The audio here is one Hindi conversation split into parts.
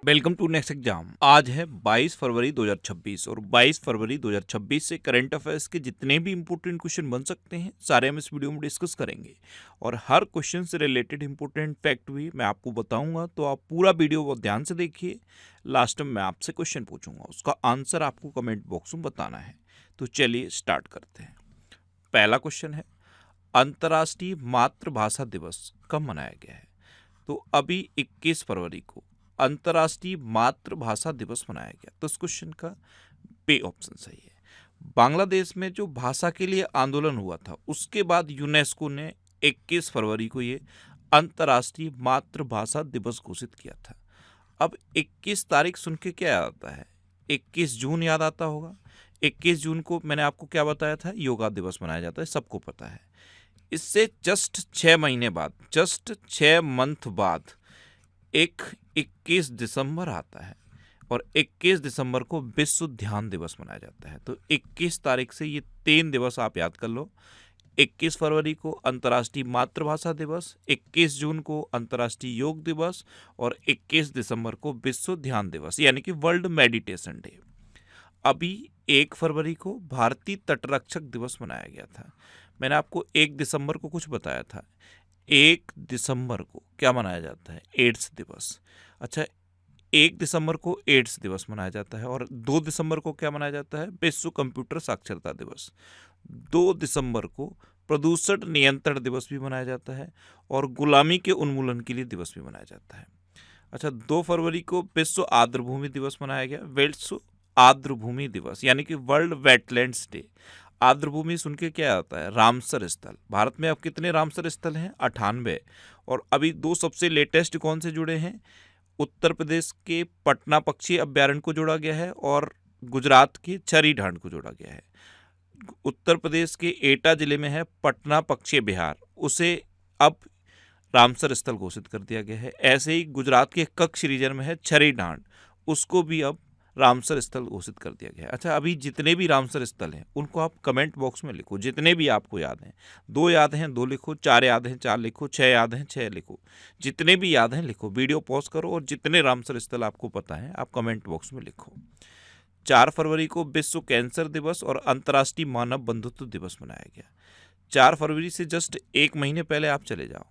Welcome to next exam. आज है 22 फरवरी 2026 और 22 फरवरी 2026 से करंट अफेयर्स के जितने भी इंपॉर्टेंट क्वेश्चन बन सकते हैं सारे हम इस वीडियो में डिस्कस करेंगे और हर क्वेश्चन से रिलेटेड इंपॉर्टेंट फैक्ट भी मैं आपको बताऊंगा, तो आप पूरा वीडियो बहुत ध्यान से देखिए। लास्ट में मैं आपसे क्वेश्चन पूछूंगा, उसका आंसर आपको कमेंट बॉक्स में बताना है। तो चलिए स्टार्ट करते हैं। पहला क्वेश्चन है, अंतर्राष्ट्रीय मातृभाषा दिवस कब मनाया गया है? तो अभी 21 फरवरी को अंतर्राष्ट्रीय मातृभाषा दिवस मनाया गया। तो इस क्वेश्चन का बी ऑप्शन सही है। बांग्लादेश में जो भाषा के लिए आंदोलन हुआ था उसके बाद यूनेस्को ने 21 फरवरी को ये अंतर्राष्ट्रीय मातृभाषा दिवस घोषित किया था। अब 21 तारीख सुन के क्या याद आता है? 21 जून याद आता होगा। 21 जून को मैंने आपको क्या बताया था? योगा दिवस मनाया जाता है, सबको पता है। इससे जस्ट 6 महीने बाद, जस्ट 6 मंथ बाद एक 21 दिसंबर आता है और 21 दिसंबर को विश्व ध्यान दिवस मनाया जाता है। तो 21 तारीख से ये 3 दिवस आप याद कर लो। 21 फरवरी को अंतर्राष्ट्रीय मातृभाषा दिवस, 21 जून को अंतर्राष्ट्रीय योग दिवस और 21 दिसंबर को विश्व ध्यान दिवस यानी कि वर्ल्ड मेडिटेशन डे। अभी 1 फरवरी को भारतीय तटरक्षक दिवस मनाया गया था। मैंने आपको 1 दिसंबर को कुछ बताया था। 1 दिसंबर को क्या मनाया जाता है? एड्स दिवस। अच्छा, 1 दिसंबर को एड्स दिवस मनाया जाता है और 2 दिसंबर को क्या मनाया जाता है? विश्व कंप्यूटर साक्षरता दिवस। 2 दिसंबर को प्रदूषण नियंत्रण दिवस भी मनाया जाता है और गुलामी के उन्मूलन के लिए दिवस भी मनाया जाता है। अच्छा, 2 फरवरी को विश्व आर्द्रभूमि दिवस मनाया गया। विश्व आर्द्रभूमि दिवस यानी कि वर्ल्ड वेटलैंड्स डे। आर्द्रभूमि सुन के क्या आता है? रामसर स्थल। भारत में अब कितने रामसर स्थल हैं? 98। और अभी 2 सबसे लेटेस्ट कौन से जुड़े हैं? उत्तर प्रदेश के पटना पक्षी अभ्यारण्य को जोड़ा गया है और गुजरात के छरी ढांड को जोड़ा गया है। उत्तर प्रदेश के एटा जिले में है पटना पक्षी विहार, उसे अब रामसर स्थल घोषित कर दिया गया है। ऐसे ही गुजरात के कच्छ रीजन में है छरी ढांड, उसको भी अब रामसर स्थल घोषित कर दिया गया है। अच्छा, अभी जितने भी रामसर स्थल हैं उनको आप कमेंट बॉक्स में लिखो, जितने भी आपको याद हैं। 2 याद हैं 2 लिखो, 4 याद हैं 4 लिखो, 6 याद हैं 6 लिखो। जितने भी याद हैं लिखो, वीडियो पॉज करो और जितने रामसर स्थल आपको पता है आप कमेंट बॉक्स में लिखो। 4 फरवरी को विश्व कैंसर दिवस और अंतर्राष्ट्रीय मानव बंधुत्व दिवस मनाया गया। 4 फरवरी से जस्ट 1 महीने पहले आप चले जाओ।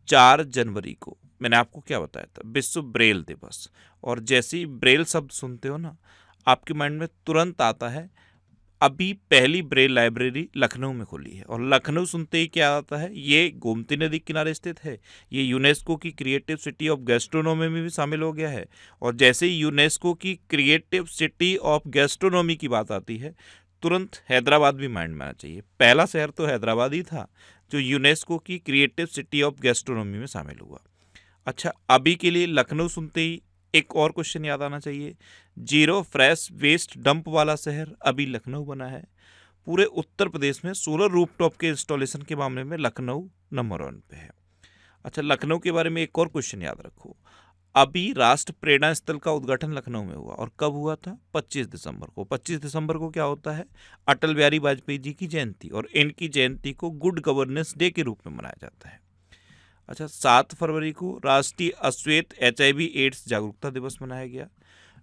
4 जनवरी को मैंने आपको क्या बताया था? विश्व ब्रेल दिवस। और जैसे ही ब्रेल शब्द सुनते हो ना, आपके माइंड में तुरंत आता है अभी पहली ब्रेल लाइब्रेरी लखनऊ में खुली है। और लखनऊ सुनते ही क्या आता है? ये गोमती नदी किनारे स्थित है, ये यूनेस्को की क्रिएटिव सिटी ऑफ गैस्ट्रोनॉमी में भी शामिल हो गया है। और जैसे ही यूनेस्को की क्रिएटिव सिटी ऑफ गैस्ट्रोनॉमी की बात आती है, तुरंत हैदराबाद भी माइंड में आना चाहिए। पहला शहर तो हैदराबाद ही था जो यूनेस्को की क्रिएटिव सिटी ऑफ गैस्ट्रोनॉमी में शामिल हुआ। अच्छा, अभी के लिए लखनऊ सुनते ही एक और क्वेश्चन याद आना चाहिए। जीरो फ्रेश वेस्ट डंप वाला शहर अभी लखनऊ बना है। पूरे उत्तर प्रदेश में सोलर रूफटॉप के इंस्टॉलेशन के मामले में लखनऊ नंबर 1 पे है। अच्छा, लखनऊ के बारे में एक और क्वेश्चन याद रखो। अभी राष्ट्र प्रेरणा स्थल का उद्घाटन लखनऊ में हुआ और कब हुआ था? 25 दिसंबर को। 25 दिसंबर को क्या होता है? अटल बिहारी वाजपेयी जी की जयंती, और इनकी जयंती को गुड गवर्नेंस डे के रूप में मनाया जाता है। अच्छा, 7 फरवरी को राष्ट्रीय अश्वेत HIV एड्स जागरूकता दिवस मनाया गया।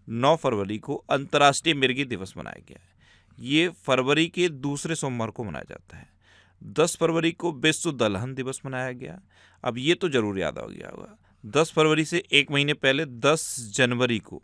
9 फरवरी को अंतर्राष्ट्रीय मिर्गी दिवस मनाया गया है। ये फरवरी के दूसरे सोमवार को मनाया जाता है। 10 फरवरी को विश्व दलहन दिवस मनाया गया। अब ये तो जरूर याद आ गया होगा। 10 फरवरी से 1 महीने पहले 10 जनवरी को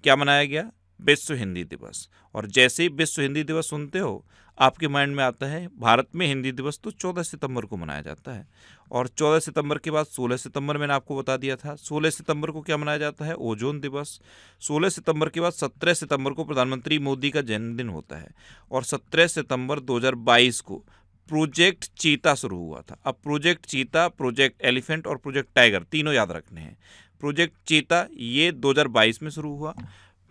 क्या मनाया गया? विश्व हिंदी दिवस। और जैसे ही विश्व हिंदी दिवस सुनते हो, आपके माइंड में आता है भारत में हिंदी दिवस तो 14 सितंबर को मनाया जाता है। और 14 सितंबर के बाद 16 सितंबर मैंने आपको बता दिया था। 16 सितंबर को क्या मनाया जाता है? ओजोन दिवस। 16 सितंबर के बाद 17 सितंबर को प्रधानमंत्री मोदी का जन्मदिन होता है। और 17 सितंबर 2022 को प्रोजेक्ट चीता शुरू हुआ था। अब प्रोजेक्ट चीता, प्रोजेक्ट एलिफेंट और प्रोजेक्ट टाइगर तीनों याद रखने हैं। प्रोजेक्ट चीता ये 2022 में शुरू हुआ,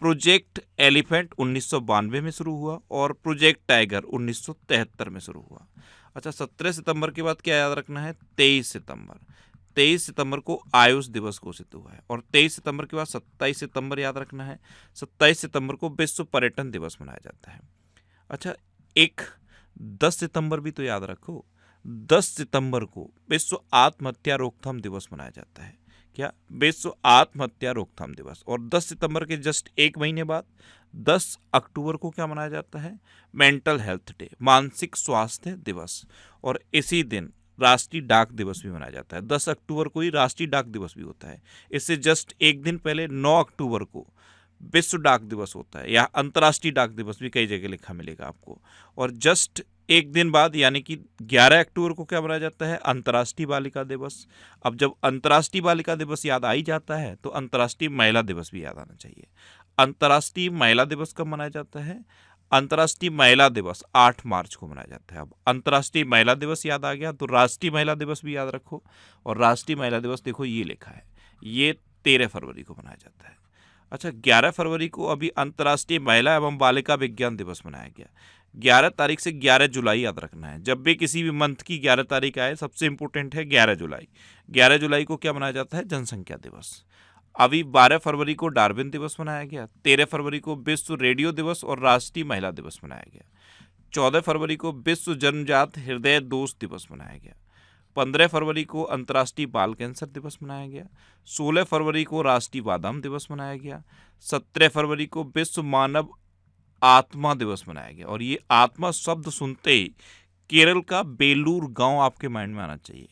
प्रोजेक्ट एलिफेंट 1992 में शुरू हुआ और प्रोजेक्ट टाइगर 1973 में शुरू हुआ। अच्छा, 17 सितंबर के बाद क्या याद रखना है? 23 सितंबर। 23 सितंबर को आयुष दिवस घोषित हुआ है। और 23 सितंबर के बाद 27 सितंबर याद रखना है। 27 सितंबर को विश्व पर्यटन दिवस मनाया जाता है। अच्छा, एक 10 सितंबर भी तो याद रखो। 10 सितंबर को विश्व आत्महत्या रोकथाम दिवस मनाया जाता है। क्या? विश्व आत्महत्या रोकथाम दिवस। और 10 सितंबर के जस्ट एक महीने बाद 10 अक्टूबर को क्या मनाया जाता है? मेंटल हेल्थ डे, मानसिक स्वास्थ्य दिवस। और इसी दिन राष्ट्रीय डाक दिवस भी मनाया जाता है। 10 अक्टूबर को ही राष्ट्रीय डाक दिवस भी होता है। इससे जस्ट एक दिन पहले 9 अक्टूबर को विश्व डाक दिवस होता है, या अंतर्राष्ट्रीय डाक दिवस भी कई जगह लिखा मिलेगा आपको। और जस्ट एक दिन बाद यानी कि 11 अक्टूबर को क्या मनाया जाता है? अंतर्राष्ट्रीय बालिका दिवस। अब जब अंतर्राष्ट्रीय बालिका दिवस याद आ ही जाता है तो अंतर्राष्ट्रीय महिला दिवस भी याद आना चाहिए। अंतर्राष्ट्रीय महिला दिवस कब मनाया जाता है? अंतर्राष्ट्रीय महिला दिवस 8 मार्च को मनाया जाता है। अब अंतर्राष्ट्रीय महिला दिवस याद आ गया तो राष्ट्रीय महिला दिवस भी याद रखो। और राष्ट्रीय महिला दिवस देखो ये लिखा है, ये 13 फरवरी को मनाया जाता है। अच्छा, 11 फरवरी को अभी अंतर्राष्ट्रीय महिला एवं बालिका विज्ञान दिवस मनाया गया। 11 तारीख से 11 जुलाई याद रखना है। जब भी किसी भी मंथ की 11 तारीख आए सबसे इंपॉर्टेंट है 11 जुलाई। 11 जुलाई को क्या मनाया जाता है? जनसंख्या दिवस। अभी 12 फरवरी को डार्विन दिवस मनाया गया। 13 फरवरी को विश्व रेडियो दिवस और राष्ट्रीय महिला दिवस मनाया गया। 14 फरवरी को विश्व जन्मजात हृदय दोष दिवस मनाया गया। 15 फरवरी को अंतर्राष्ट्रीय बाल कैंसर दिवस मनाया गया। 16 फरवरी को राष्ट्रीय बादाम दिवस मनाया गया। 17 फरवरी को विश्व मानव आत्मा दिवस मनाया गया। और ये आत्मा शब्द सुनते ही केरल का बेलूर गांव आपके माइंड में आना चाहिए।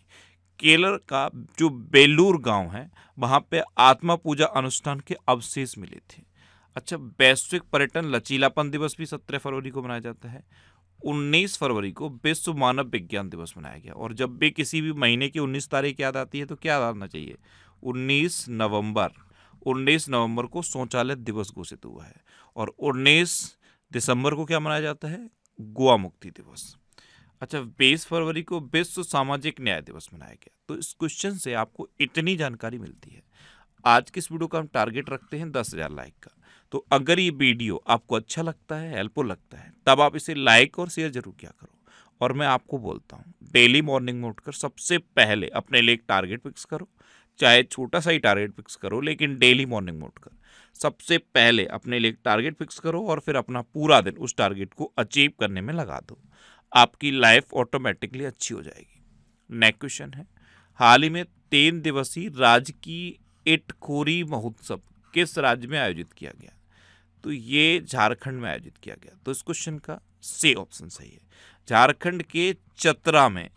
केरल का जो बेलूर गांव है वहां पे आत्मा पूजा अनुष्ठान के अवशेष मिले थे। अच्छा, वैश्विक पर्यटन लचीलापन दिवस भी 17 फरवरी को मनाया जाता है। 19 फरवरी को विश्व मानव विज्ञान दिवस मनाया गया। और जब भी किसी भी महीने की 19 तारीख याद आती है तो क्या याद आना चाहिए? 19 नवंबर। 19 नवंबर को शौचालय दिवस घोषित हुआ है। और 19 दिसंबर को क्या मनाया जाता है? गोवा मुक्ति दिवस। अच्छा, 20 फरवरी को विश्व सामाजिक न्याय दिवस मनाया गया। तो इस क्वेश्चन से आपको इतनी जानकारी मिलती है। आज की इस वीडियो का हम टारगेट रखते हैं 10,000 लाइक का। तो अगर ये वीडियो आपको अच्छा लगता है, हेल्पफुल लगता है, तब आप इसे लाइक और शेयर जरूर किया करो। और मैं आपको बोलता हूँ, डेली मॉर्निंग में उठकर सबसे पहले अपने लिए एक टारगेट फिक्स करो। चाहे छोटा सा ही टारगेट फिक्स करो, लेकिन डेली मॉर्निंग में उठकर सबसे पहले अपने लिए एक टारगेट फिक्स करो और फिर अपना पूरा दिन उस टारगेट को अचीव करने में लगा दो। आपकी लाइफ ऑटोमेटिकली अच्छी हो जाएगी। नेक्स्ट क्वेश्चन है, हाल ही में 3 दिवसीय राजकीय इटखोरी महोत्सव किस राज्य में आयोजित किया गया? तो ये झारखंड में आयोजित किया गया। तो इस क्वेश्चन का सी ऑप्शन सही है। झारखंड के चतरा में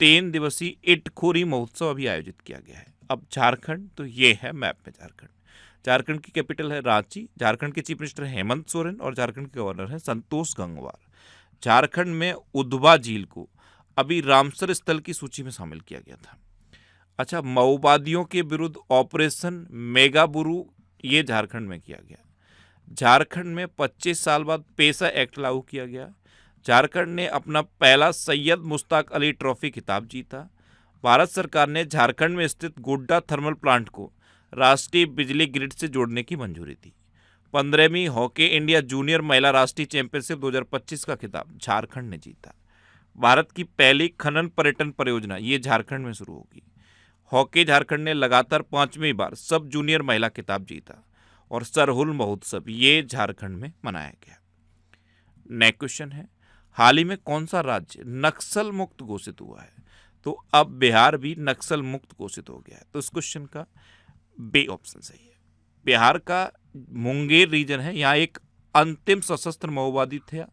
3 दिवसीय इटखोरी महोत्सव अभी आयोजित किया गया है। अब झारखंड तो ये है मैप में झारखंड। झारखंड की कैपिटल है रांची। झारखंड के चीफ मिनिस्टर हेमंत सोरेन और झारखंड के गवर्नर हैं संतोष गंगवार। झारखंड में उधवा झील को अभी रामसर स्थल की सूची में शामिल किया गया था। अच्छा, माओवादियों के विरुद्ध ऑपरेशन मेगाबुरु ये झारखंड में किया गया। झारखंड में 25 साल बाद पेशा एक्ट लागू किया गया। झारखंड ने अपना पहला सैयद मुश्ताक अली ट्रॉफी खिताब जीता। भारत सरकार ने झारखंड में स्थित गोड्डा थर्मल प्लांट को राष्ट्रीय बिजली ग्रिड से जोड़ने की मंजूरी दी। 15वीं हॉकी इंडिया जूनियर महिला राष्ट्रीय चैंपियनशिप 2025 का खिताब झारखंड ने जीता। भारत की पहली खनन पर्यटन परियोजना ये झारखंड में शुरू होगी। हॉकी झारखंड ने लगातार 5वीं बार सब जूनियर महिला खिताब जीता। और सरहुल महोत्सव ये झारखंड में मनाया गया। नेक्स्ट क्वेश्चन है, हाल ही में कौन सा राज्य नक्सल मुक्त घोषित हुआ है? तो अब बिहार भी नक्सल मुक्त घोषित हो गया है। तो इस क्वेश्चन का बी ऑप्शन सही है। बिहार का मुंगेर रीजन है, यहाँ एक अंतिम सशस्त्र माओवादी थे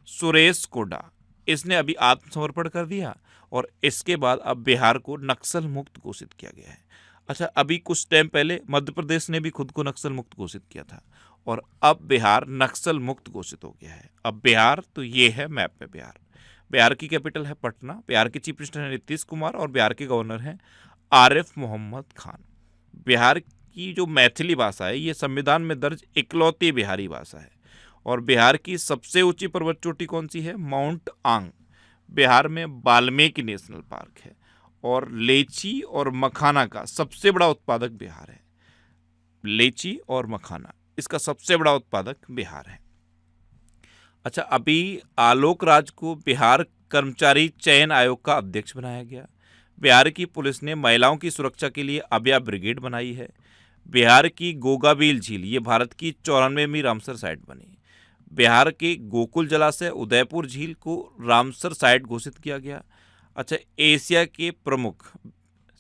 सुरेश कोडा, इसने अभी आत्मसमर्पण कर दिया और इसके बाद अब बिहार को नक्सल मुक्त घोषित किया गया है। अच्छा, अभी कुछ टाइम पहले मध्य प्रदेश ने भी खुद को नक्सल मुक्त घोषित किया था और अब बिहार नक्सल मुक्त घोषित हो गया है। अब बिहार तो ये है मैप में बिहार। बिहार की कैपिटल है पटना। बिहार के चीफ मिनिस्टर हैं नीतीश कुमार और बिहार के गवर्नर हैं आरिफ मोहम्मद खान। बिहार की जो मैथिली भाषा है ये संविधान में दर्ज इकलौती बिहारी भाषा है। और बिहार की सबसे ऊंची पर्वत चोटी कौन सी है? माउंट आंग। बिहार में वाल्मीकि नेशनल पार्क है। और लीची और मखाना का सबसे बड़ा उत्पादक बिहार है। लीची और मखाना इसका सबसे बड़ा उत्पादक बिहार है। अच्छा, अभी आलोक राज को बिहार कर्मचारी चयन आयोग का अध्यक्ष बनाया गया। बिहार की पुलिस ने महिलाओं की सुरक्षा के लिए अभया ब्रिगेड बनाई है। बिहार की गोगाबील झील ये भारत की 94वीं रामसर साइट बनी। बिहार के गोकुल जलाशय उदयपुर झील को रामसर साइट घोषित किया गया। अच्छा, एशिया के प्रमुख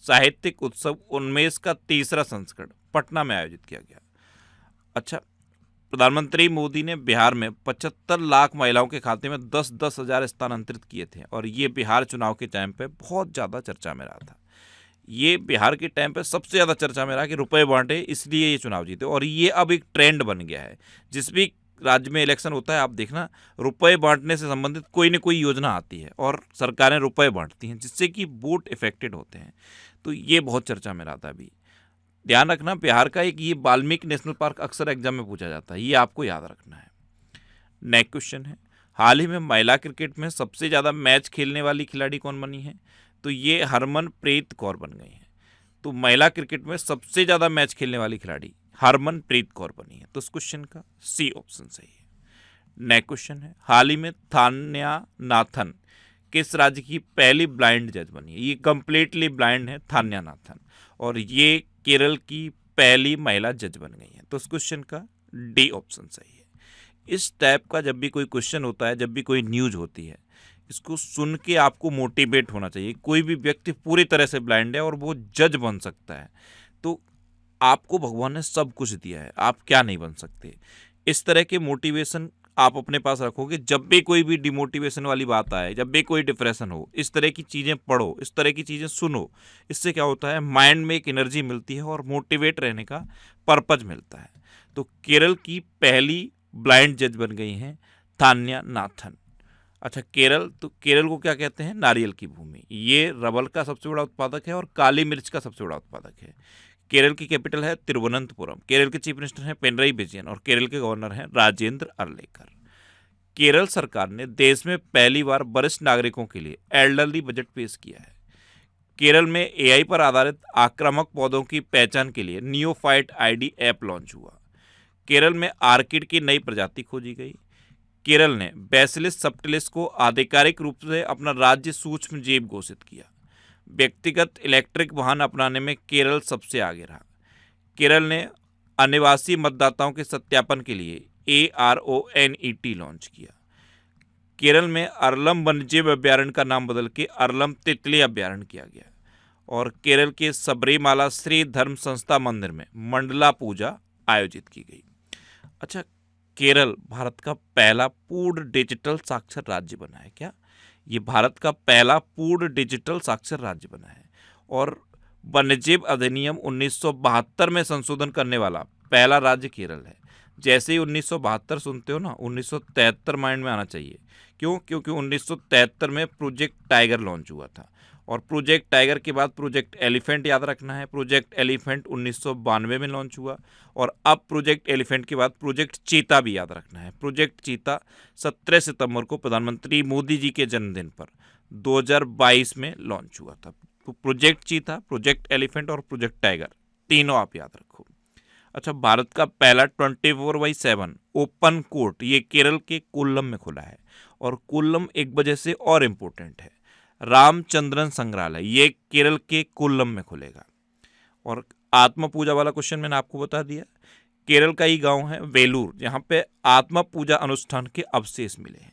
साहित्यिक उत्सव उन्मेष का तीसरा संस्करण पटना में आयोजित किया गया। अच्छा, प्रधानमंत्री मोदी ने बिहार में 75 लाख महिलाओं के खाते में 10-10 हज़ार स्थानांतरित किए थे और ये बिहार चुनाव के टाइम पे बहुत ज़्यादा चर्चा में रहा था। ये बिहार के टाइम पे सबसे ज़्यादा चर्चा में रहा कि रुपए बांटे इसलिए ये चुनाव जीते, और ये अब एक ट्रेंड बन गया है। जिस भी राज्य में इलेक्शन होता है आप देखना, रुपए बांटने से संबंधित कोई न कोई योजना आती है और सरकारें रुपए बांटती हैं जिससे कि वोट इफेक्टेड होते हैं। तो ये बहुत चर्चा में रहा था। अभी ध्यान रखना, बिहार का एक ये वाल्मीकि नेशनल पार्क अक्सर एग्जाम में पूछा जाता है, ये आपको याद रखना है। नेक्स्ट क्वेश्चन है, हाल ही में महिला क्रिकेट में सबसे ज़्यादा मैच खेलने वाली खिलाड़ी कौन बनी है? तो ये हरमनप्रीत कौर बन गई हैं। तो महिला क्रिकेट में सबसे ज़्यादा मैच खेलने वाली खिलाड़ी हरमनप्रीत कौर बनी है। तो इस क्वेश्चन का सी ऑप्शन सही है। नेक्स्ट क्वेश्चन है, हाल ही में थान्या नाथन किस राज्य की पहली ब्लाइंड जज बनी है? ये कंप्लीटली ब्लाइंड है थान्या नाथन, और ये केरल की पहली महिला जज बन गई है। तो इस क्वेश्चन का डी ऑप्शन सही है। इस टाइप का जब भी कोई क्वेश्चन होता है, जब भी कोई न्यूज होती है, इसको सुन के आपको मोटिवेट होना चाहिए। कोई भी व्यक्ति पूरी तरह से ब्लाइंड है और वो जज बन सकता है, तो आपको भगवान ने सब कुछ दिया है, आप क्या नहीं बन सकते। इस तरह के मोटिवेशन आप अपने पास रखोगे। जब भी कोई भी डिमोटिवेशन वाली बात आए, जब भी कोई डिप्रेशन हो, इस तरह की चीज़ें पढ़ो, इस तरह की चीज़ें सुनो। इससे क्या होता है, माइंड में एक एनर्जी मिलती है और मोटिवेट रहने का पर्पज मिलता है। तो केरल की पहली ब्लाइंड जज बन गई हैं थान्या नाथन। अच्छा, केरल, तो केरल को क्या कहते हैं? नारियल की भूमि। ये रबर का सबसे बड़ा उत्पादक है और काली मिर्च का सबसे बड़ा उत्पादक है। केरल की कैपिटल है तिरुवनंतपुरम। केरल के चीफ मिनिस्टर हैं पिनरई विजयन और केरल के गवर्नर हैं राजेंद्र अर्लेकर। केरल सरकार ने देश में पहली बार वरिष्ठ नागरिकों के लिए एल्डरली बजट पेश किया है। केरल में एआई पर आधारित आक्रामक पौधों की पहचान के लिए नियोफाइट आईडी ऐप लॉन्च हुआ। केरल में आर्किड की नई प्रजाति खोजी गई। केरल ने बैसिलिस सबटिलिस को आधिकारिक रूप से अपना राज्य सूक्ष्म जीव घोषित किया। व्यक्तिगत इलेक्ट्रिक वाहन अपनाने में केरल सबसे आगे रहा। केरल ने अनिवासी मतदाताओं के सत्यापन के लिए ARONET लॉन्च किया। केरल में अरलम वन्यजीव अभ्यारण्य का नाम बदल के अरलम तितली अभ्यारण्य किया गया। और केरल के सबरीमाला श्री धर्म संस्था मंदिर में मंडला पूजा आयोजित की गई। अच्छा, केरल भारत का पहला पूर्ण डिजिटल साक्षर राज्य बना है क्या? ये भारत का पहला पूर्ण डिजिटल साक्षर राज्य बना है। और वन्यजीव अधिनियम 1972 में संशोधन करने वाला पहला राज्य केरल है। जैसे ही 1972 सुनते हो ना, 1973 माइंड में आना चाहिए। क्यों? क्योंकि 1973 में प्रोजेक्ट टाइगर लॉन्च हुआ था, और प्रोजेक्ट टाइगर के बाद प्रोजेक्ट एलिफेंट याद रखना है। प्रोजेक्ट एलिफेंट 1992 में लॉन्च हुआ, और अब प्रोजेक्ट एलिफेंट के बाद प्रोजेक्ट चीता भी याद रखना है। प्रोजेक्ट चीता 17 सितंबर को प्रधानमंत्री मोदी जी के जन्मदिन पर 2022 में लॉन्च हुआ था। तो प्रोजेक्ट चीता, प्रोजेक्ट एलिफेंट और प्रोजेक्ट टाइगर, तीनों आप याद रखो। अच्छा, भारत का पहला 24/7 ओपन कोर्ट ये केरल के कोल्लम में खुला है। और कोल्लम एक वजह से और इम्पोर्टेंट है, रामचंद्रन संग्रहालय ये केरल के कोल्लम में खुलेगा। और आत्मा पूजा वाला क्वेश्चन मैंने आपको बता दिया। केरल का ही गांव है वेलूर, जहां पे आत्मा पूजा अनुष्ठान के अवशेष मिले हैं।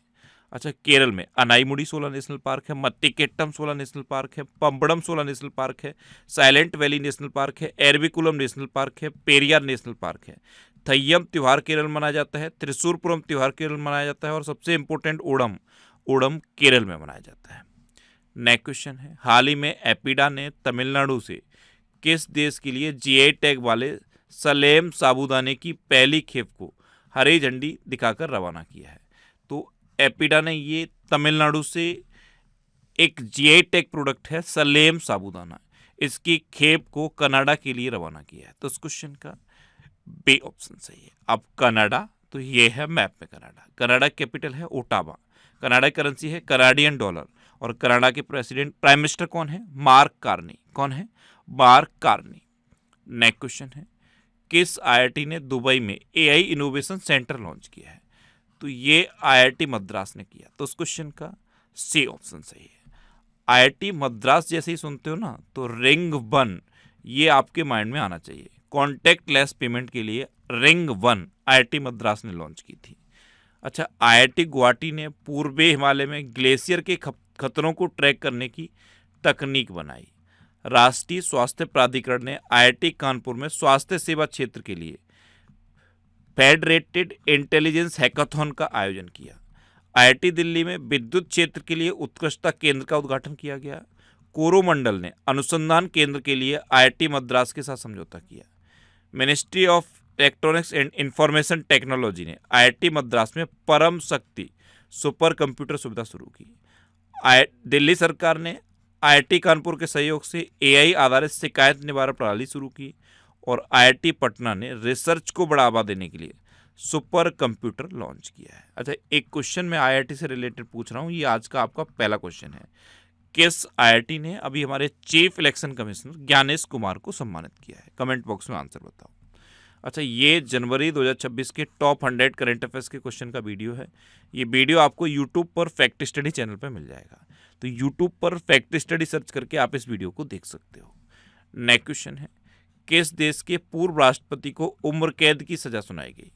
अच्छा, केरल में अनाईमुडी 16 नेशनल पार्क है, मत्तिकेट्टम 16 नेशनल पार्क है, पंबड़म 16 नेशनल पार्क है, साइलेंट वैली नेशनल पार्क है, एरविकुलम नेशनल पार्क है, पेरियार नेशनल पार्क है। थय्यम त्यौहार केरल मनाया जाता है, त्रिशूरपुरम त्यौहार केरल मनाया जाता है, और सबसे इंपॉर्टेंट ओणम केरल में मनाया जाता है। नेक्स्ट क्वेश्चन है, हाल ही में एपिडा ने तमिलनाडु से किस देश के लिए जीआई टैग वाले सलेम साबूदाने की पहली खेप को हरी झंडी दिखाकर रवाना किया है? तो एपिडा ने ये तमिलनाडु से एक जीआई टैग प्रोडक्ट है सलेम साबूदाना, इसकी खेप को कनाडा के लिए रवाना किया है। तो इस क्वेश्चन का बी ऑप्शन सही है। अब कनाडा, तो ये है मैप में कनाडा। कनाडा कैपिटल है ओटावा। कनाडा की करेंसी है कनाडियन डॉलर। और कनाडा के प्राइम मिनिस्टर कौन है? Mark Carney. कौन है? Mark Carney. नेक्स्ट क्वेश्चन है, किस आईआईटी ने दुबई में एआई इनोवेशन सेंटर लॉन्च किया है? तो ये आईआईटी मद्रास ने किया। तो उस क्वेश्चन का सी ऑप्शन सही है। आईआईटी मद्रास जैसे ही सुनते हो ना, तो रिंग 1 ये आपके माइंड में आना चाहिए। कॉन्टैक्ट लेस पेमेंट के लिए रिंग 1 आईआईटी मद्रास ने लॉन्च की थी। अच्छा, आईआईटी गुवाहाटी ने पूर्वी हिमालय में ग्लेशियर के खतरों को ट्रैक करने की तकनीक बनाई। राष्ट्रीय स्वास्थ्य प्राधिकरण ने IIT कानपुर में स्वास्थ्य सेवा क्षेत्र के लिए फेडरेटेड इंटेलिजेंस हैकाथॉन का आयोजन किया। IIT दिल्ली में विद्युत क्षेत्र के लिए उत्कृष्टता केंद्र का उद्घाटन किया गया। कोरोमंडल ने अनुसंधान केंद्र के लिए IIT मद्रास के साथ समझौता किया। Ministry of electronics and information technology ने IIT मद्रास में परम शक्ति सुपर कंप्यूटर सुविधा शुरू की। दिल्ली सरकार ने IIT कानपुर के सहयोग से AI आधारित शिकायत निवारण प्रणाली शुरू की और IIT पटना ने रिसर्च को बढ़ावा देने के लिए सुपर कंप्यूटर लॉन्च किया है। अच्छा, एक क्वेश्चन मैं IIT से रिलेटेड पूछ रहा हूँ, ये आज का आपका पहला क्वेश्चन है। किस IIT ने अभी हमारे chief election commissioner Gyanesh Kumar को सम्मानित किया है? कमेंट बॉक्स में आंसर बताओ। अच्छा, ये जनवरी 2026 के टॉप 100 करंट अफेयर्स के क्वेश्चन का वीडियो है। ये वीडियो आपको यूट्यूब पर फैक्ट स्टडी चैनल पर मिल जाएगा, तो यूट्यूब पर फैक्ट स्टडी सर्च करके आप इस वीडियो को देख सकते हो। नेक्स्ट क्वेश्चन है, किस देश के पूर्व राष्ट्रपति को उम्र कैद की सजा सुनाई गई?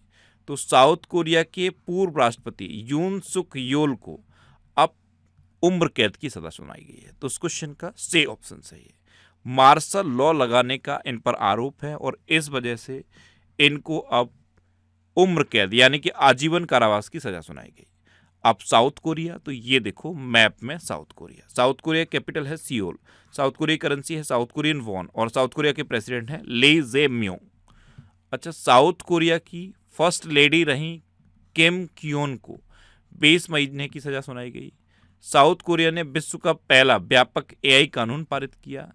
तो साउथ कोरिया के पूर्व राष्ट्रपति यून सुक योल को अब उम्र कैद की सजा सुनाई गई है। तो इस क्वेश्चन का सी ऑप्शन सही है। मार्शल लॉ लगाने का इन पर आरोप है और इस वजह से इनको अब उम्र कैद यानी कि आजीवन कारावास की सजा सुनाई गई। अब साउथ कोरिया, तो ये देखो मैप में साउथ कोरिया कैपिटल है सियोल, साउथ कोरिया करेंसी है साउथ कोरियन वॉन और साउथ कोरिया के प्रेसिडेंट हैं ले जे म्योंग। अच्छा, साउथ कोरिया की फर्स्ट लेडी रही किम क्योन को 20 महीने की सजा सुनाई गई। साउथ कोरिया ने विश्व का पहला व्यापक AI कानून पारित किया।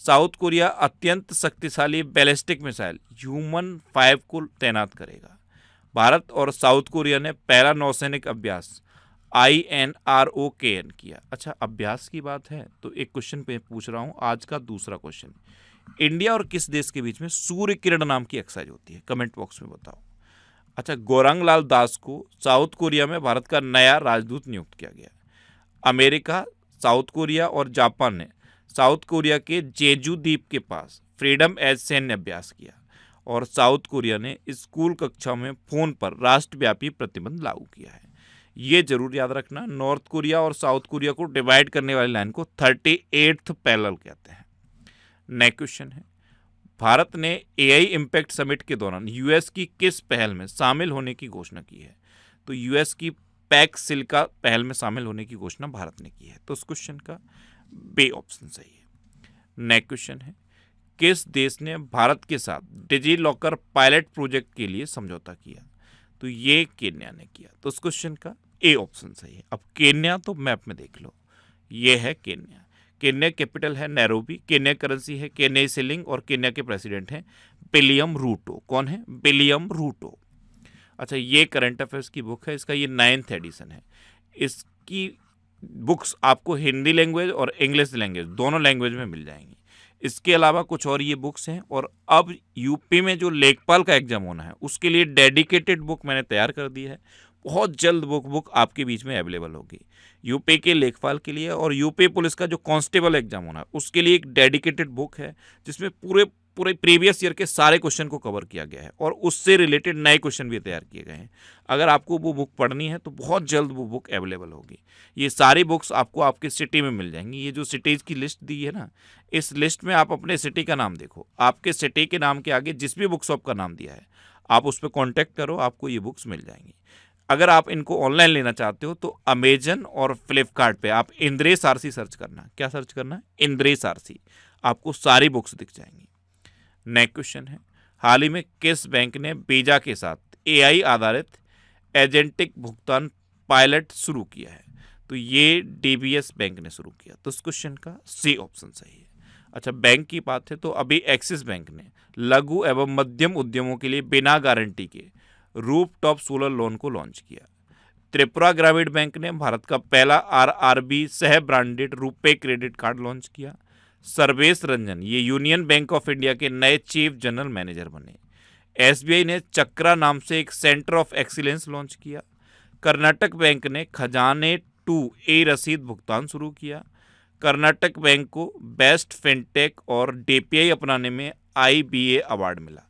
साउथ कोरिया अत्यंत शक्तिशाली बैलिस्टिक मिसाइल ह्यूमन 5 को तैनात करेगा। भारत और साउथ कोरिया ने पहला नौसैनिक अभ्यास INROKN किया। अच्छा, अभ्यास की बात है तो एक क्वेश्चन पे पूछ रहा हूँ आज का दूसरा क्वेश्चन, इंडिया और किस देश के बीच में सूर्य किरण नाम की एक्सरसाइज होती है? कमेंट बॉक्स में बताओ। अच्छा, गौरांग लाल दास को साउथ कोरिया में भारत का नया राजदूत नियुक्त किया गया। अमेरिका, साउथ कोरिया और जापान ने साउथ कोरिया के जेजू द्वीप के पास फ्रीडम एज सैन्य अभ्यास किया और साउथ कोरिया ने स्कूल कक्षा में फोन पर राष्ट्रव्यापी प्रतिबंध लागू किया है। ये जरूर याद रखना, नॉर्थ कोरिया और साउथ कोरिया को डिवाइड करने वाली लाइन को 38th पैरेलल कहते हैं। नेक्स्ट क्वेश्चन है, भारत ने AI इम्पैक्ट समिट के दौरान US की किस पहल में शामिल होने की घोषणा की है? तो US की पैक सिल्का पहल में शामिल होने की घोषणा भारत ने की है। तो उस क्वेश्चन का बी ऑप्शन सही है। नेक्स्ट क्वेश्चन है, किस देश ने भारत के साथ डिजी लॉकर पायलट प्रोजेक्ट के लिए समझौता किया? तो ये केन्या ने किया। तो उस क्वेश्चन का ए ऑप्शन सही है। अब केन्या तो मैप में देख लो, ये है केन्या। केन्या कैपिटल है नैरोबी, केन्या करेंसी है केन्या शिलिंग और केन्या के प्रेसिडेंट हैं विलियम रूटो। कौन है? William Ruto. अच्छा, ये करंट अफेयर्स की बुक है, इसका ये 9th एडिशन है। इसकी बुक्स आपको हिंदी लैंग्वेज और इंग्लिश लैंग्वेज दोनों लैंग्वेज में मिल जाएंगी। इसके अलावा कुछ और ये बुक्स हैं और अब यूपी में जो लेखपाल का एग्जाम होना है उसके लिए डेडिकेटेड बुक मैंने तैयार कर दी है। बहुत जल्द बुक आपके बीच में अवेलेबल होगी यूपी के लेखपाल के लिए। और यूपी पुलिस का जो कांस्टेबल एग्जाम होना है उसके लिए एक डेडिकेटेड बुक है जिसमें पूरे प्रीवियस ईयर के सारे क्वेश्चन को कवर किया गया है और उससे रिलेटेड नए क्वेश्चन भी तैयार किए गए हैं। अगर आपको वो बुक पढ़नी है तो बहुत जल्द वो बुक अवेलेबल होगी। ये सारी बुक्स आपको आपके सिटी में मिल जाएंगी। ये जो सिटीज़ की लिस्ट दी है ना, इस लिस्ट में आप अपने सिटी का नाम देखो, आपके सिटी के नाम के आगे जिस भी बुक शॉप का नाम दिया है आप उस पर कॉन्टैक्ट करो, आपको ये बुक्स मिल जाएंगी। अगर आप इनको ऑनलाइन लेना चाहते हो तो अमेजन और फ्लिपकार्ट पे आप इंद्रेश आरसी सर्च करना। क्या सर्च करना है? इंद्रेश आरसी, आपको सारी बुक्स दिख जाएंगी। नेक्स्ट क्वेश्चन है, हाल ही में किस बैंक ने वीजा के साथ AI आधारित एजेंटिक भुगतान पायलट शुरू किया है? तो ये DBS बैंक ने शुरू किया। तो इस क्वेश्चन का सी ऑप्शन सही है। अच्छा, बैंक की बात है तो अभी एक्सिस बैंक ने लघु एवं मध्यम उद्यमों के लिए बिना गारंटी के रूफटॉप सोलर लोन को लॉन्च किया। त्रिपुरा ग्रामीण बैंक ने भारत का पहला RRB सह branded RuPay credit card launch किया। सर्वेश रंजन ये यूनियन बैंक ऑफ इंडिया के नए चीफ जनरल मैनेजर बने। SBI ने चक्रा नाम से एक सेंटर ऑफ एक्सीलेंस लॉन्च किया। कर्नाटक बैंक ने खजाने टू रसीद भुगतान शुरू किया। कर्नाटक बैंक को बेस्ट फिनटेक और DPI अपनाने में IBA अवार्ड मिला।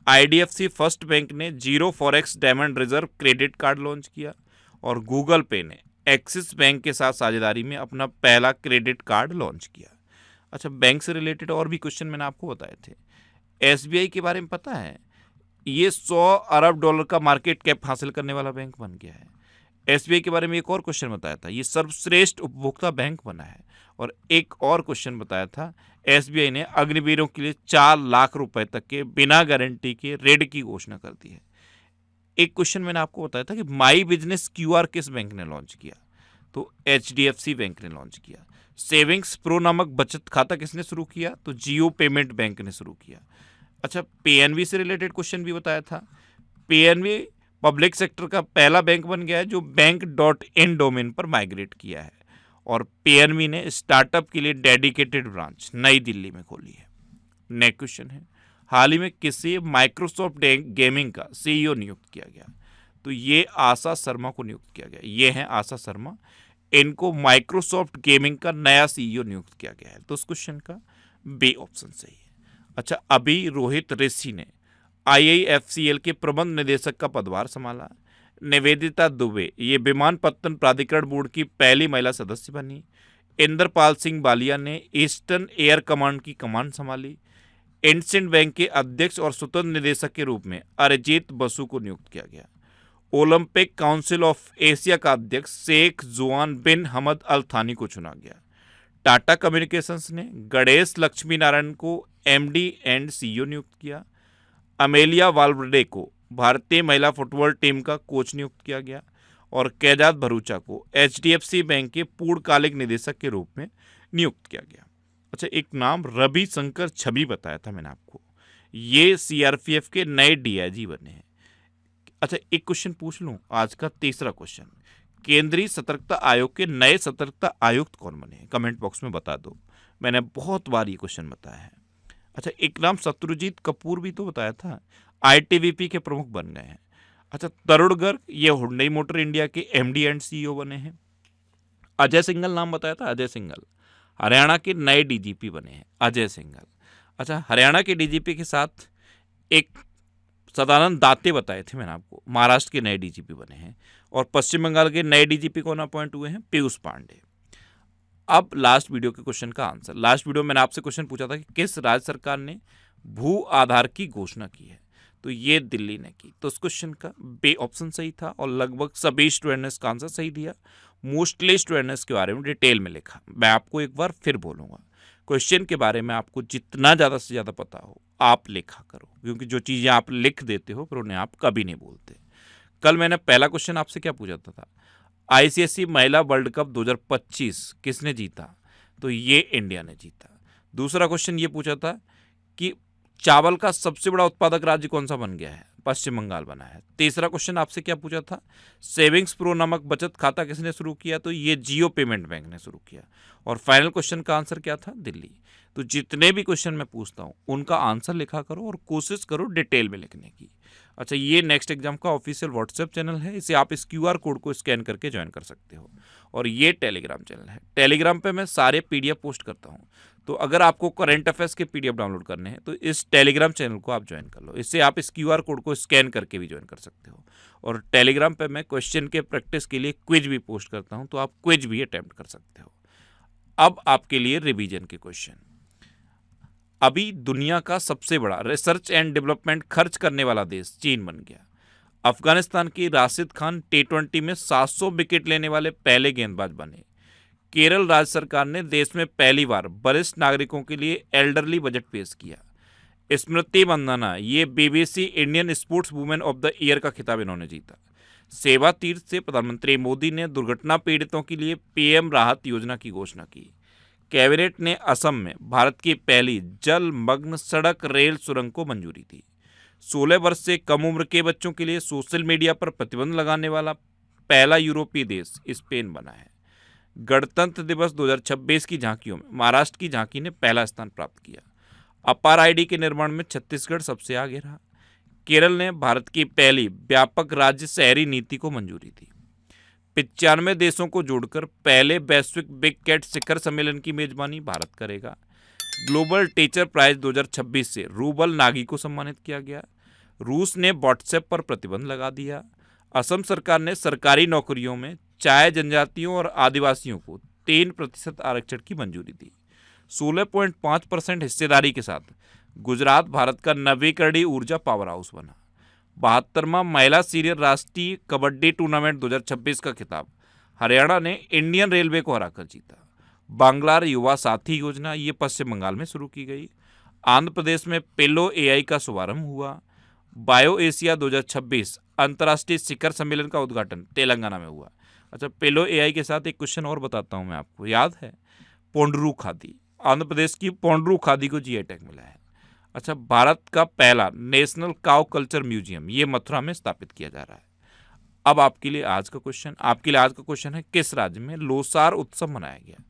IDFC फर्स्ट बैंक ने zero forex diamond reserve credit card launch किया और गूगल पे ने एक्सिस बैंक के साथ साझेदारी में अपना पहला क्रेडिट कार्ड लॉन्च किया। अच्छा, बैंक से रिलेटेड और भी क्वेश्चन मैंने आपको बताए थे। एसबीआई के बारे में पता है, ये 100 अरब डॉलर का मार्केट कैप हासिल करने वाला बैंक बन गया है। एसबीआई के बारे में एक और क्वेश्चन बताया था, ये सर्वश्रेष्ठ उपभोक्ता बैंक बना है। और एक और क्वेश्चन बताया था, एसबीआई ने अग्निवीरों के लिए 4 लाख रुपए तक के बिना गारंटी के ऋण की घोषणा कर दी है। एक क्वेश्चन मैंने आपको बताया था कि माई बिजनेस क्यूआर किस बैंक ने लॉन्च किया, तो एचडीएफसी बैंक ने लॉन्च किया। सेविंग्स प्रो नामक बचत खाता किसने शुरू किया, तो जियो पेमेंट बैंक ने शुरू किया। अच्छा, पीएनबी से रिलेटेड क्वेश्चन भी बताया था। पीएनबी पब्लिक सेक्टर का पहला बैंक बन गया है जो बैंक.इन डोमेन पर माइग्रेट किया है। और पीएनबी ने स्टार्टअप के लिए डेडिकेटेड ब्रांच नई दिल्ली में खोली है। नेक्स्ट क्वेश्चन है, हाल ही में किसी माइक्रोसॉफ्ट गेमिंग का सीईओ नियुक्त किया गया, तो ये आशा शर्मा को नियुक्त किया गया। ये हैं आशा शर्मा, इनको माइक्रोसॉफ्ट गेमिंग का नया सीईओ नियुक्त किया गया है। तो उस क्वेश्चन का बी ऑप्शन सही है। अच्छा, अभी रोहित ऋषि ने आईआईएफसीएल के प्रबंध निदेशक का पदभार संभाला। निवेदिता दुबे ये विमानपत्तन प्राधिकरण बोर्ड की पहली महिला सदस्य बनी। इंद्रपाल सिंह बालिया ने ईस्टर्न एयर कमांड की कमान संभाली। इंडसिंड बैंक के अध्यक्ष और स्वतंत्र निदेशक के रूप में अरिजीत बसु को नियुक्त किया गया। ओलंपिक काउंसिल ऑफ एशिया का अध्यक्ष शेख जुआन बिन हमद अल थानी को चुना गया। टाटा कम्युनिकेशंस ने गणेश लक्ष्मी नारायण को एमडी एंड सीईओ नियुक्त किया। अमेलिया वाल्वर्डे को भारतीय महिला फुटबॉल टीम का कोच नियुक्त किया गया। और कैजात भरूचा को एचडीएफसी बैंक के पूर्णकालिक निदेशक के रूप में नियुक्त किया गया। अच्छा, एक नाम रवि शंकर छवि बताया था मैंने आपको, ये सीआरपीएफ के नए डीआईजी बने हैं। अच्छा, एक क्वेश्चन पूछ लूं, आज का तीसरा क्वेश्चन, केंद्रीय सतर्कता आयोग के नए सतर्कता आयुक्त कौन बने हैं, कमेंट बॉक्स में बता दो। मैंने बहुत बार ये क्वेश्चन बताया है। अच्छा, एक नाम शत्रुजीत कपूर भी तो बताया था, आईटीबीपी के प्रमुख बन गए हैं। अच्छा, तरुण गर्ग ये हुंडई मोटर इंडिया के एमडी एंड सीईओ बने हैं। अजय सिंघल नाम बताया था, अजय सिंघल हरियाणा के नए डीजीपी बने हैं, अजय सिंघल। अच्छा, हरियाणा के डीजीपी के साथ एक सदानंद दाते बताए थे मैंने आपको, महाराष्ट्र के नए डीजीपी बने हैं। और पश्चिम बंगाल के नए डीजीपी कौन अपॉइंट हुए हैं, पीयूष पांडे। अब लास्ट वीडियो के क्वेश्चन का आंसर। लास्ट वीडियो मैंने आपसे क्वेश्चन पूछा था कि किस राज्य सरकार ने भू आधार की घोषणा की है, तो ये दिल्ली ने की। तो उस क्वेश्चन का बी ऑप्शन सही था और लगभग सभी स्टूडेंट ने इसका आंसर सही दिया। मोस्टली स्टूडेंट ने इसके बारे में डिटेल में लिखा। मैं आपको एक बार फिर बोलूँगा, क्वेश्चन के बारे में आपको जितना ज़्यादा से ज़्यादा पता हो आप लिखा करो, क्योंकि जो चीज़ें आप लिख देते हो फिर उन्हें आप कभी नहीं बोलते। कल मैंने पहला क्वेश्चन आपसे क्या पूछा था, आईसीसी महिला वर्ल्ड कप 2025 किसने जीता, तो ये इंडिया ने जीता। दूसरा क्वेश्चन ये पूछा था कि चावल का सबसे बड़ा उत्पादक राज्य कौन सा बन गया है, पश्चिम बंगाल बना है। तीसरा क्वेश्चन आपसे क्या पूछा था, सेविंग्स प्रो नामक बचत खाता किसने शुरू किया, तो ये जियो पेमेंट बैंक ने शुरू किया। और फाइनल क्वेश्चन का आंसर क्या था, दिल्ली। तो जितने भी क्वेश्चन मैं पूछता हूँ उनका आंसर लिखा करो और कोशिश करो डिटेल में लिखने की। अच्छा, ये नेक्स्ट एग्जाम का ऑफिशियल व्हाट्सएप चैनल है, इसे आप इस क्यूआर कोड को स्कैन करके ज्वाइन कर सकते हो। और ये टेलीग्राम चैनल है, टेलीग्राम पे मैं सारे पीडीएफ पोस्ट करता हूँ। तो अगर आपको करंट अफेयर्स के पीडीएफ डाउनलोड करने हैं तो इस टेलीग्राम चैनल को आप ज्वाइन कर लो, इससे आप इस क्यूआर कोड को स्कैन करके भी ज्वाइन कर सकते हो। और टेलीग्राम पे मैं क्वेश्चन के प्रैक्टिस के लिए क्विज भी पोस्ट करता हूँ, तो आप क्विज भी अटेम्प्ट कर सकते हो। अब आपके लिए रिवीजन के क्वेश्चन। अभी दुनिया का सबसे बड़ा रिसर्च एंड डेवलपमेंट खर्च करने वाला देश चीन बन गया। अफगानिस्तान की राशिद खान T20 में 700 विकेट लेने वाले पहले गेंदबाज बने। केरल राज्य सरकार ने देश में पहली बार वरिष्ठ नागरिकों के लिए एल्डरली बजट पेश किया। स्मृति मंदाना ये BBC Indian sports women of the year का खिताब इन्होंने जीता। सेवा तीर्थ से प्रधानमंत्री मोदी ने दुर्घटना पीड़ितों के लिए पीएम राहत योजना की घोषणा की। कैबिनेट ने असम में भारत की पहली जलमग्न सड़क रेल सुरंग को मंजूरी दी। 16 वर्ष से कम उम्र के बच्चों के लिए सोशल मीडिया पर प्रतिबंध लगाने वाला पहला यूरोपीय देश स्पेन बना है। गणतंत्र दिवस 2026 की झांकियों में महाराष्ट्र की झांकी ने पहला स्थान प्राप्त किया। अपार आईडी के निर्माण में छत्तीसगढ़ सबसे आगे रहा। केरल ने भारत की पहली व्यापक राज्य शहरी नीति को मंजूरी दी। 95 देशों को जोड़कर पहले वैश्विक बिग कैट शिखर सम्मेलन की मेजबानी भारत करेगा। ग्लोबल टीचर प्राइज 2026 से रूबल नागी को सम्मानित किया गया। रूस ने व्हाट्सएप पर प्रतिबंध लगा दिया। असम सरकार ने सरकारी नौकरियों में चाय जनजातियों और आदिवासियों को 3% आरक्षण की मंजूरी दी। 16.5% हिस्सेदारी के साथ गुजरात भारत का नवीकरणीय ऊर्जा पावर हाउस बना। 72वां महिला सीनियर राष्ट्रीय कबड्डी टूर्नामेंट 2026 का खिताब हरियाणा ने इंडियन रेलवे को हराकर जीता। बांग्लार युवा साथी योजना ये पश्चिम बंगाल में शुरू की गई। आंध्र प्रदेश में पेलो एआई का शुभारंभ हुआ। बायो एशिया 2026 अंतर्राष्ट्रीय शिखर सम्मेलन का उद्घाटन तेलंगाना में हुआ। अच्छा, पेलो एआई के साथ एक क्वेश्चन और बताता हूं मैं आपको, याद है? पोंडरू खादी, आंध्र प्रदेश की पोंडरू खादी को जीआई टैग मिला है। अच्छा, भारत का पहला नेशनल काउ कल्चर म्यूजियम ये मथुरा में स्थापित किया जा रहा है। अब आपके लिए आज का क्वेश्चन है, किस राज्य में लोसार उत्सव मनाया गया?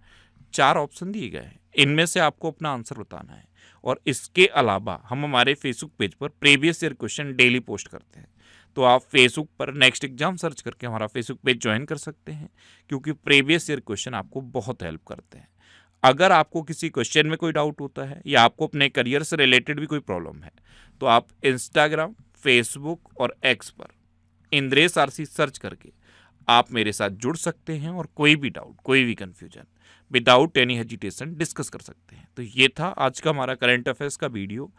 4 ऑप्शन दिए गए हैं, इनमें से आपको अपना आंसर बताना है। और इसके अलावा हम हमारे फेसबुक पेज पर previous year question daily post करते हैं, तो आप फेसबुक पर नेक्स्ट एग्जाम सर्च करके हमारा फेसबुक पेज ज्वाइन कर सकते हैं, क्योंकि प्रीवियस ईयर क्वेश्चन आपको बहुत हेल्प करते हैं। अगर आपको किसी क्वेश्चन में कोई डाउट होता है या आपको अपने करियर से रिलेटेड भी कोई प्रॉब्लम है, तो आप इंस्टाग्राम, फेसबुक और एक्स पर इंद्रेश आरसी सर्च करके आप मेरे साथ जुड़ सकते हैं और कोई भी डाउट, कोई भी confusion without any hesitation discuss कर सकते हैं। तो ये था आज का हमारा करंट अफेयर्स का वीडियो।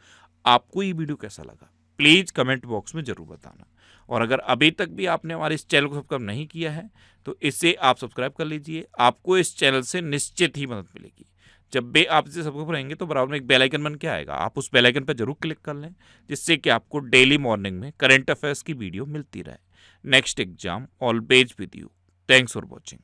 आपको ये वीडियो कैसा लगा प्लीज़ कमेंट बॉक्स में ज़रूर बताना। और अगर अभी तक भी आपने हमारे इस चैनल को सब्सक्राइब नहीं किया है तो इसे आप सब्सक्राइब कर लीजिए। आपको इस चैनल से निश्चित ही मदद मिलेगी। जब भी आप इसे सब्सक्राइब रहेंगे तो बराबर में एक बेल आइकन बन के आएगा, आप उस बेल आइकन पर जरूर क्लिक कर लें, जिससे कि आपको डेली मॉर्निंग में करंट अफेयर्स की वीडियो मिलती रहे। Next exam always with you. Thanks for watching.